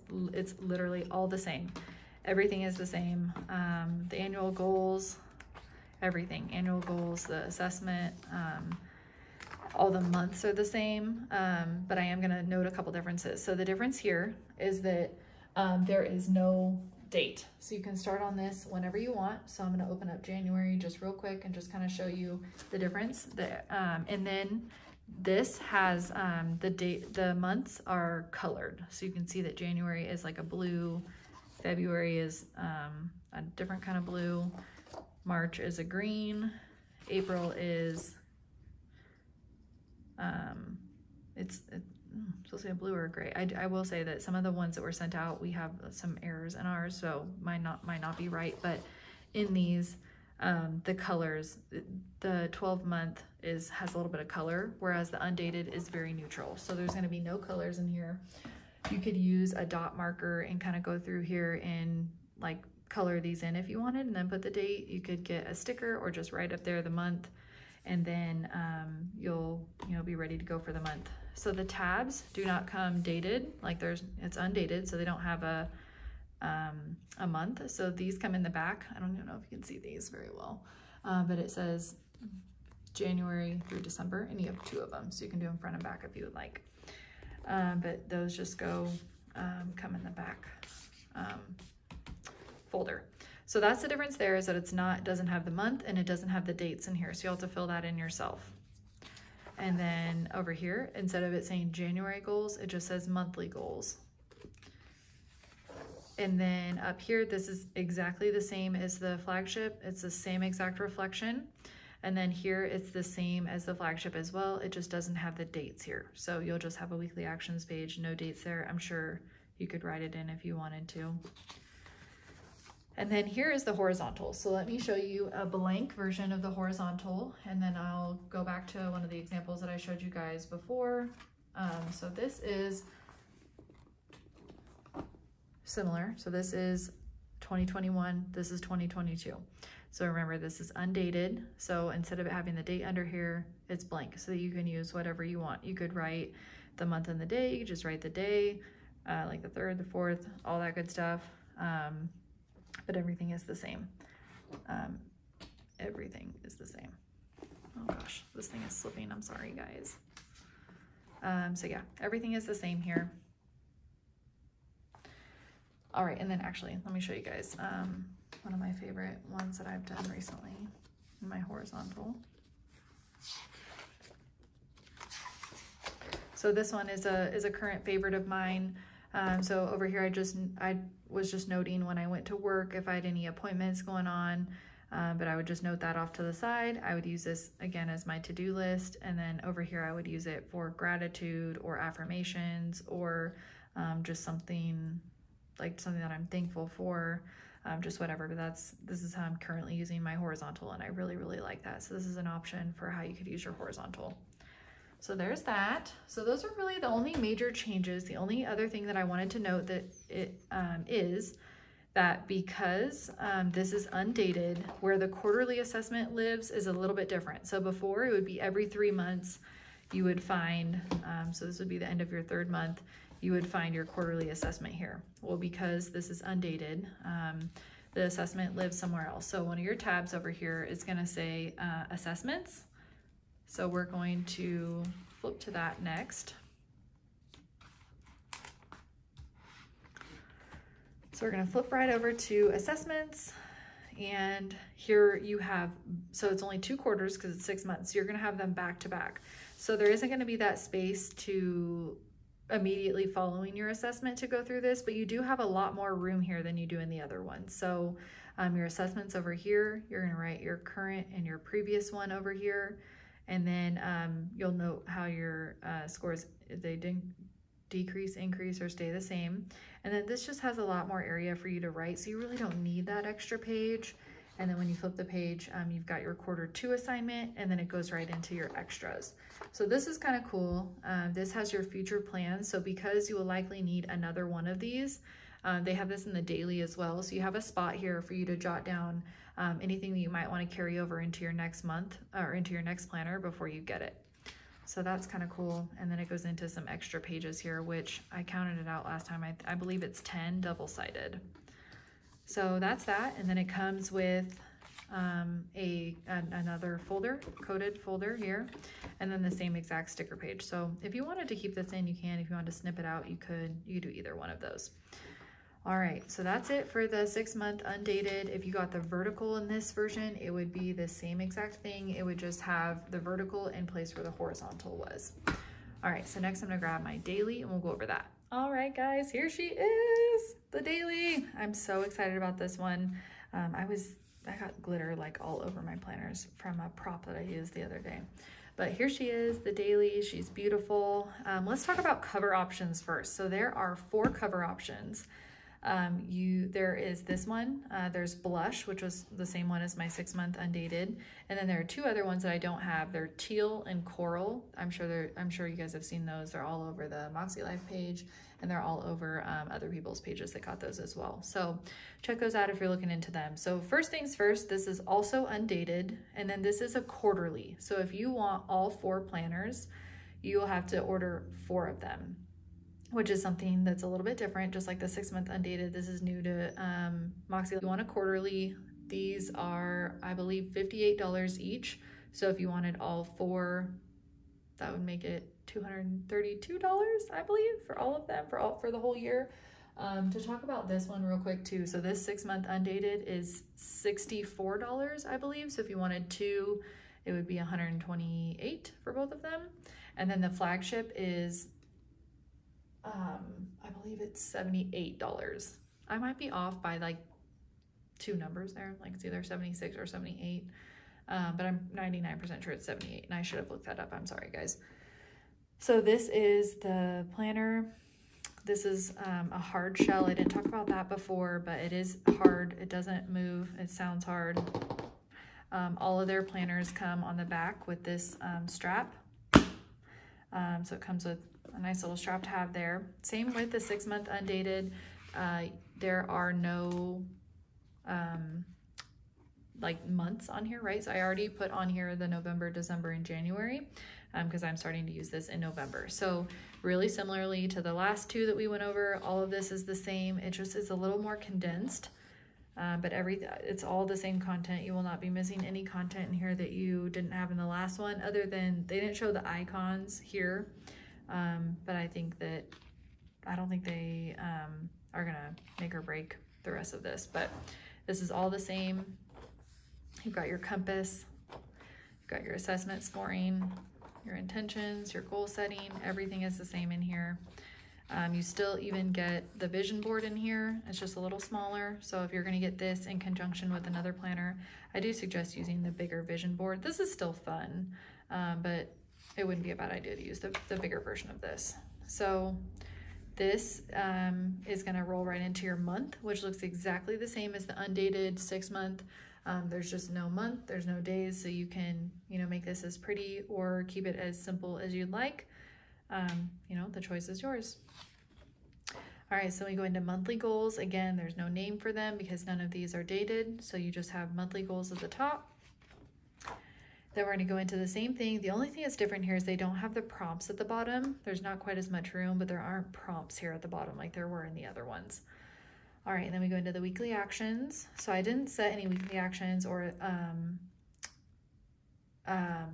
literally all the same. Everything is the same. The annual goals, everything, annual goals, the assessment, all the months are the same, but I am gonna note a couple differences. So the difference here is that there is no date. So you can start on this whenever you want. So I'm gonna open up January just real quick and just kind of show you the difference. And then this has the date, the months are colored. So you can see that January is like a blue, February is a different kind of blue, March is a green, April is, it's supposed to be a blue or a gray. I will say that some of the ones that were sent out, we have some errors in ours, so might not be right, but in these, the colors, the 12-month has a little bit of color, whereas the undated is very neutral. So there's gonna be no colors in here. You could use a dot marker and kind of go through here and like color these in if you wanted, and then put the date. You could get a sticker or just write up there the month, and then you'll be ready to go for the month. So the tabs do not come dated, like it's undated, so they don't have a month. So these come in the back. I don't even know if you can see these very well, but it says January through December, and you have 2 of them, so you can do them front and back if you would like. But those just come in the back folder. So that's the difference there, is that it doesn't have the month and it doesn't have the dates in here. So you'll have to fill that in yourself. And then over here, instead of it saying January goals, it just says monthly goals. And then up here, this is exactly the same as the flagship. It's the same exact reflection. And then here, it's the same as the flagship as well. It just doesn't have the dates here. So you'll just have a weekly actions page, no dates there. I'm sure you could write it in if you wanted to. And then here is the horizontal. So let me show you a blank version of the horizontal, and then I'll go back to one of the examples that I showed you guys before. So this is similar. So this is 2021, this is 2022. So remember, this is undated. So instead of having the date under here, it's blank, so that you can use whatever you want. You could write the month and the day, you could just write the day, like the 3rd, the 4th, all that good stuff. But everything is the same. Everything is the same. Oh gosh, this thing is slipping. I'm sorry, guys. So yeah, everything is the same here. All right, and then actually, let me show you guys one of my favorite ones that I've done recently in my horizontal. So this one is a current favorite of mine. So over here, I was just noting when I went to work if I had any appointments going on, but I would just note that off to the side. I would use this again as my to-do list, and then over here I would use it for gratitude or affirmations, or just something that I'm thankful for, just whatever. But this is how I'm currently using my horizontal, and I really like that. So this is an option for how you could use your horizontal. So there's that. So those are really the only major changes. The only other thing that I wanted to note that is that because this is undated, where the quarterly assessment lives is a little bit different. So before, it would be every 3 months you would find, so this would be the end of your 3rd month, you would find your quarterly assessment here. Well, because this is undated, the assessment lives somewhere else. So one of your tabs over here is gonna say assessments. So we're going to flip to that next. So we're gonna flip right over to assessments, and here you have, so it's only 2 quarters because it's 6 months. So you're gonna have them back to back. So there isn't gonna be that space to immediately following your assessment to go through this, but you do have a lot more room here than you do in the other one. So your assessments over here, you're gonna write your current and your previous one over here. And then you'll note how your scores, they decrease, increase, or stay the same. And then this just has a lot more area for you to write, so you really don't need that extra page. And then when you flip the page, you've got your Q2 assignment, and then it goes right into your extras. So this is kind of cool. This has your future plans. So because you will likely need another one of these, they have this in the daily as well. So you have a spot here for you to jot down anything that you might want to carry over into your next month or into your next planner before you get it. So that's kind of cool. And then it goes into some extra pages here, which I counted it out last time. I believe it's 10 double-sided. So that's that. And then it comes with another folder, coded folder here, and then the same exact sticker page. So if you wanted to keep this in, you can. If you wanted to snip it out, you could do either one of those. All right, so that's it for the 6-month undated. If you got the vertical in this version, it would be the same exact thing. It would just have the vertical in place where the horizontal was. All right, so next I'm gonna grab my daily and we'll go over that. All right, guys, here she is, the daily. I'm so excited about this one. I got glitter like all over my planners from a prop that I used the other day. But here she is, the daily. She's beautiful. Let's talk about cover options first. So there are 4 cover options. There is this one, there's blush, which was the same one as my 6-month undated, and then there are 2 other ones that I don't have. They're teal and coral. I'm sure you guys have seen those. They're all over the MakseLife page, and they're all over other people's pages that got those as well. So check those out if you're looking into them. So first things first, this is also undated, and then this is a quarterly. So if you want all 4 planners, you will have to order 4 of them, which is something that's a little bit different. Just like the 6-month undated, this is new to Moxie. If you want a quarterly, these are, I believe, $58 each. So if you wanted all 4, that would make it $232, I believe, for all of them, for the whole year. To talk about this one real quick too. So this 6-month undated is $64, I believe. So if you wanted 2, it would be $128 for both of them. And then the flagship is I believe it's $78. I might be off by like 2 numbers there, like it's either 76 or 78, but I'm 99% sure it's 78, and I should have looked that up. I'm sorry, guys. So this is the planner. This is a hard shell. I didn't talk about that before, but it is hard. It doesn't move. It sounds hard. All of their planners come on the back with this strap. So it comes with a nice little strap to have there. Same with the 6-month undated. There are no like months on here, right? So I already put on here the November, December, and January because I'm starting to use this in November. So really similarly to the last 2 that we went over, all of this is the same. It just is a little more condensed, but it's all the same content. You will not be missing any content in here that you didn't have in the last one, other than they didn't show the icons here. But I don't think they are gonna make or break the rest of this, but this is all the same. You've got your compass, you've got your assessment scoring, your intentions, your goal setting, everything is the same in here. You still even get the vision board in here. It's just a little smaller. So if you're gonna get this in conjunction with another planner, I do suggest using the bigger vision board. This is still fun, but it wouldn't be a bad idea to use the bigger version of this. So this is gonna roll right into your month, which looks exactly the same as the undated 6-month. There's just no month, there's no days, so you can, make this as pretty or keep it as simple as you'd like. The choice is yours. All right, so we go into monthly goals. Again, there's no name for them because none of these are dated, so you just have monthly goals at the top. Then we're going to go into the same thing. The only thing that's different here is they don't have the prompts at the bottom. There's not quite as much room, but there aren't prompts here at the bottom like there were in the other ones. All right, and then we go into the weekly actions. So I didn't set any weekly actions or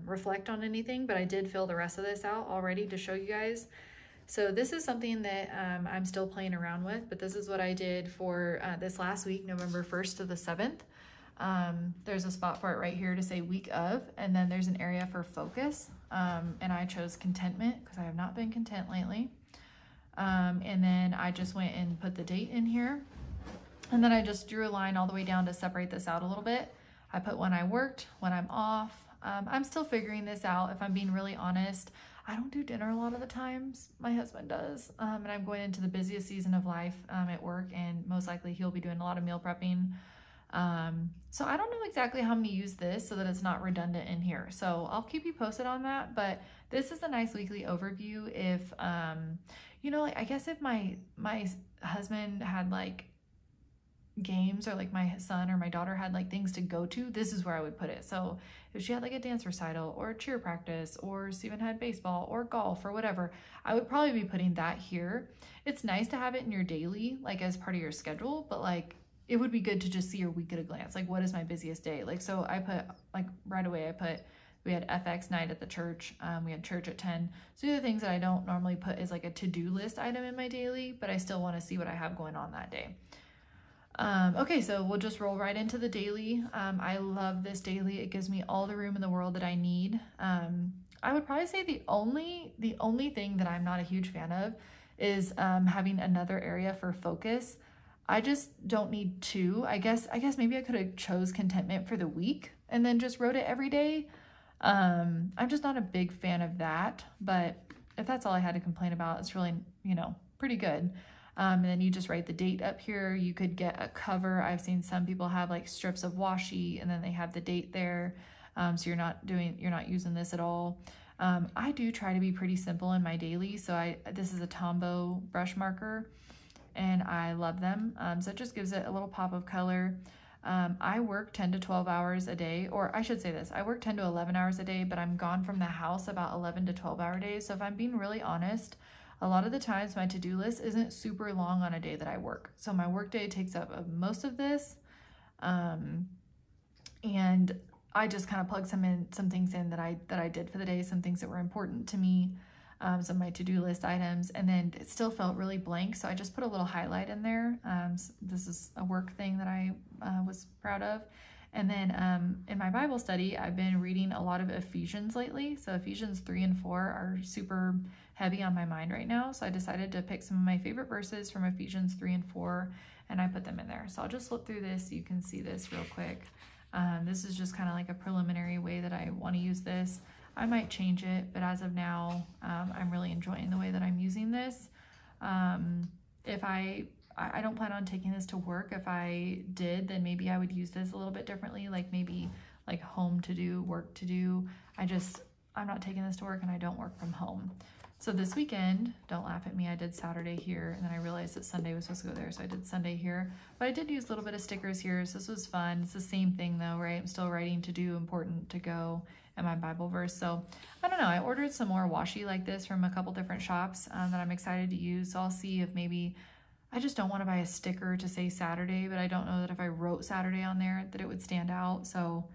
reflect on anything, but I did fill the rest of this out already to show you guys. So this is something that I'm still playing around with, but this is what I did for this last week, November 1st to the 7th. There's a spot for it right here to say week of, and then there's an area for focus. And I chose contentment because I have not been content lately. And then I just went and put the date in here. And then I just drew a line all the way down to separate this out a little bit. I put when I worked, when I'm off, I'm still figuring this out, if I'm being really honest. I don't do dinner a lot of the times. My husband does. And I'm going into the busiest season of life at work, and most likely he'll be doing a lot of meal prepping. So I don't know exactly how I'm going to use this so that it's not redundant in here. So I'll keep you posted on that, but this is a nice weekly overview. If, you know, like, I guess if my husband had like games, or like my son or my daughter had like things to go to, this is where I would put it. So if she had like a dance recital or a cheer practice, or Steven had baseball or golf or whatever, I would probably be putting that here. It's nice to have it in your daily, like as part of your schedule, but like it would be good to just see your week at a glance. Like, what is my busiest day? Like, so I put like right away, we had FX night at the church. We had church at 10. So the things that I don't normally put is like a to-do list item in my daily, but I still want to see what I have going on that day. Okay, so we'll just roll right into the daily. I love this daily. It gives me all the room in the world that I need. I would probably say the only thing that I'm not a huge fan of is having another area for focus. I just don't need two. I guess maybe I could have chose contentment for the week and then just wrote it every day. I'm just not a big fan of that, but if that's all I had to complain about, it's really, you know, pretty good. And then you just write the date up here. You could get a cover. I've seen some people have like strips of washi and then they have the date there. So you're not using this at all. I do try to be pretty simple in my daily. So this is a Tombow brush marker and I love them. So it just gives it a little pop of color. I work 10 to 12 hours a day, or I should say this, I work 10 to 11 hours a day, but I'm gone from the house about 11 to 12 hour days. So if I'm being really honest, a lot of the times my to-do list isn't super long on a day that I work. So my work day takes up most of this. And I just kind of plug some things in that I did for the day, some things that were important to me, some of my to-do list items, and then it still felt really blank. So I just put a little highlight in there. So this is a work thing that I was proud of. And then in my Bible study, I've been reading a lot of Ephesians lately. So Ephesians 3 and 4 are super heavy on my mind right now. So I decided to pick some of my favorite verses from Ephesians 3 and 4, and I put them in there. So I'll just flip through this. You can see this real quick. This is just kind of like a preliminary way that I want to use this. I might change it, but as of now, I'm really enjoying the way that I'm using this. If I don't plan on taking this to work. If I did, then maybe I would use this a little bit differently, like maybe like home to do, work to do. I'm not taking this to work and I don't work from home. So this weekend, don't laugh at me, I did Saturday here, and then I realized that Sunday was supposed to go there, so I did Sunday here. But I did use a little bit of stickers here, so this was fun. It's the same thing though, right? I'm still writing to do, important to go, and my Bible verse. So I don't know, I ordered some more washi like this from a couple different shops that I'm excited to use. So I'll see if maybe, I just don't want to buy a sticker to say Saturday, but I don't know that if I wrote Saturday on there that it would stand out. So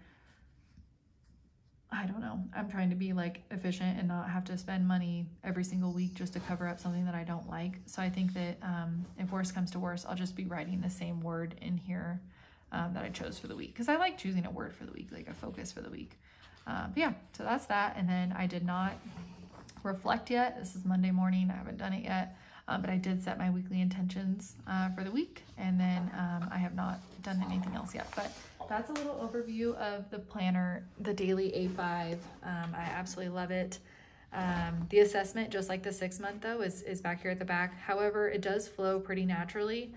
I don't know. I'm trying to be like efficient and not have to spend money every single week just to cover up something that I don't like. So I think that if worse comes to worse, I'll just be writing the same word in here that I chose for the week. Because I like choosing a word for the week, like a focus for the week. But yeah, so that's that. And then I did not reflect yet. This is Monday morning. I haven't done it yet. But I did set my weekly intentions for the week, and then I have not done anything else yet. But that's a little overview of the planner, the daily A5. I absolutely love it. The assessment, just like the 6 month though, is back here at the back. However, it does flow pretty naturally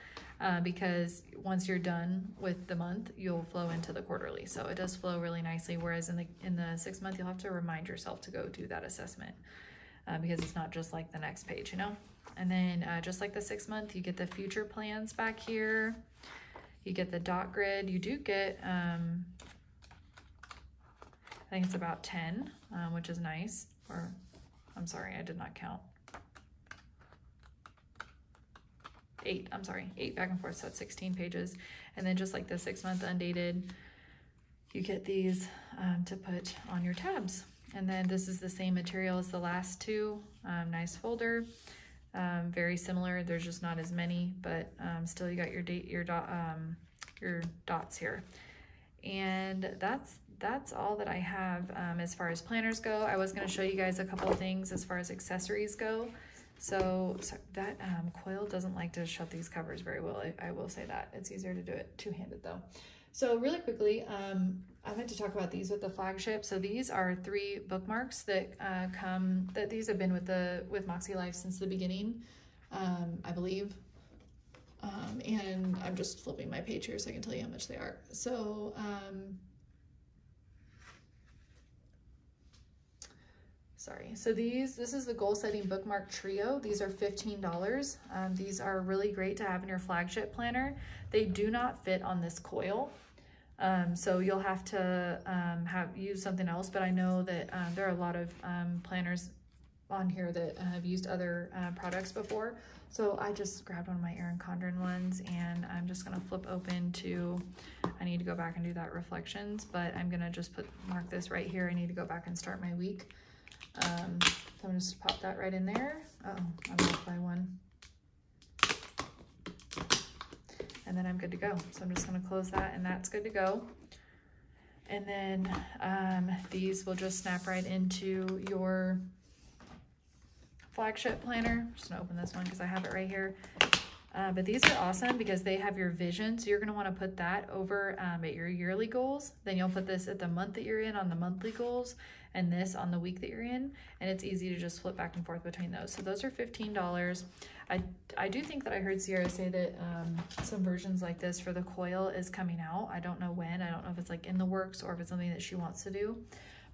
because once you're done with the month, you'll flow into the quarterly. So it does flow really nicely. Whereas in the 6 month, you'll have to remind yourself to go do that assessment because it's not just like the next page, you know? And then just like the 6 month, you get the future plans back here. You get the dot grid. You do get, I think it's about 10, which is nice. Or, I'm sorry, I did not count. 8, I'm sorry, 8 back and forth, so that's 16 pages. And then just like the 6 month undated, you get these to put on your tabs. And then this is the same material as the last two. Nice folder. Very similar, there's just not as many, but still you got your date, your dots here. And that's all that I have as far as planners go. I was going to show you guys a couple of things as far as accessories go. So that coil doesn't like to shut these covers very well. I will say that. It's easier to do it two-handed though. So really quickly, I meant to talk about these with the flagship. So these are 3 bookmarks that these have been with MakseLife since the beginning, I believe. And I'm just flipping my page here so I can tell you how much they are. So, sorry. So this is the goal setting bookmark trio. These are $15. These are really great to have in your flagship planner. They do not fit on this coil. So you'll have to use something else, but I know that there are a lot of planners on here that have used other products before. So I just grabbed one of my Erin Condren ones, and I'm just gonna flip open to, I need to go back and do that reflections, but I'm gonna just mark this right here. I need to go back and start my week. So I'm just pop that right in there. Uh-oh, I'm off by one. And then I'm good to go. So I'm just gonna close that, and that's good to go. And then these will just snap right into your flagship planner. I'm just gonna open this one because I have it right here. But these are awesome because they have your vision. So you're gonna wanna put that over at your yearly goals. Then you'll put this at the month that you're in on the monthly goals, and this on the week that you're in. And it's easy to just flip back and forth between those. So those are $15. I do think that I heard Sierra say that some versions like this for the coil is coming out. I don't know when. I don't know if it's like in the works or if it's something that she wants to do.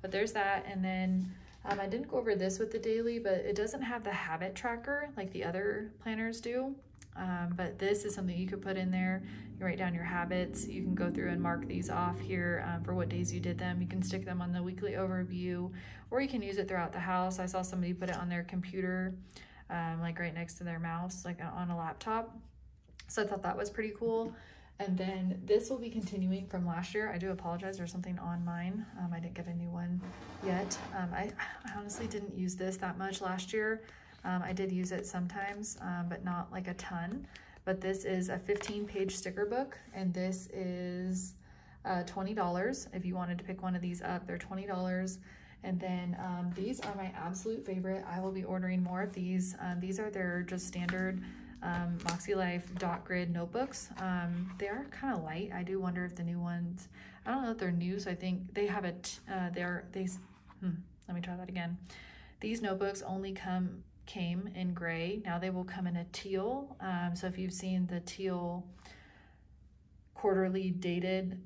But there's that. And then I didn't go over this with the daily, but it doesn't have the habit tracker like the other planners do. But this is something you could put in there. You write down your habits. You can go through and mark these off here for what days you did them. You can stick them on the weekly overview, or you can use it throughout the house. I saw somebody put it on their computer, like right next to their mouse, like on a laptop. So I thought that was pretty cool. And then this will be continuing from last year. I do apologize, there's something on mine. I didn't get a new one yet. I honestly didn't use this that much last year. I did use it sometimes, but not like a ton. But this is a 15-page sticker book, and this is $20. If you wanted to pick one of these up, they're $20. And then these are my absolute favorite. I will be ordering more of these. These are their just standard MakseLife dot grid notebooks. They are kind of light. I do wonder if the new ones, I don't know if they're new, so I think they have it, let me try that again. These notebooks only came in gray. Now they will come in a teal. So if you've seen the teal quarterly dated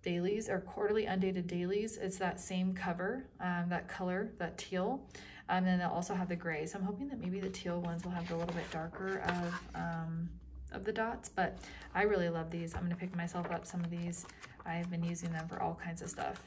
dailies or quarterly undated dailies, it's that same cover, that color, that teal. And then they'll also have the gray. So I'm hoping that maybe the teal ones will have a little bit darker of the dots, but I really love these. I'm gonna pick myself up some of these. I've been using them for all kinds of stuff.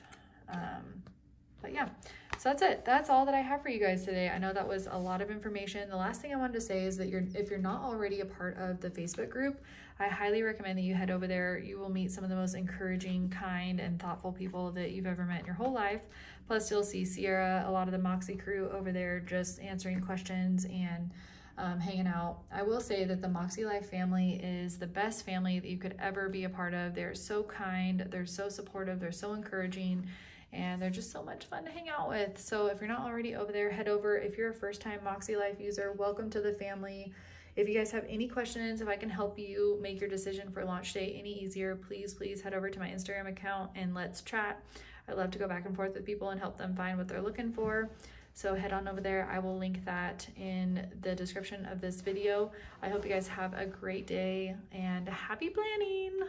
But yeah, so that's it. That's all that I have for you guys today. I know that was a lot of information. The last thing I wanted to say is that if you're not already a part of the Facebook group, I highly recommend that you head over there. You will meet some of the most encouraging, kind, and thoughtful people that you've ever met in your whole life. Plus, you'll see Sierra, a lot of the Moxie crew over there just answering questions and hanging out. I will say that the MakseLife family is the best family that you could ever be a part of. They're so kind, they're so supportive, they're so encouraging, and they're just so much fun to hang out with. So if you're not already over there, head over. If you're a first-time MakseLife user, welcome to the family. If you guys have any questions, if I can help you make your decision for launch date any easier, please head over to my Instagram account and let's chat. I love to go back and forth with people and help them find what they're looking for. So head on over there. I will link that in the description of this video. I hope you guys have a great day and happy planning.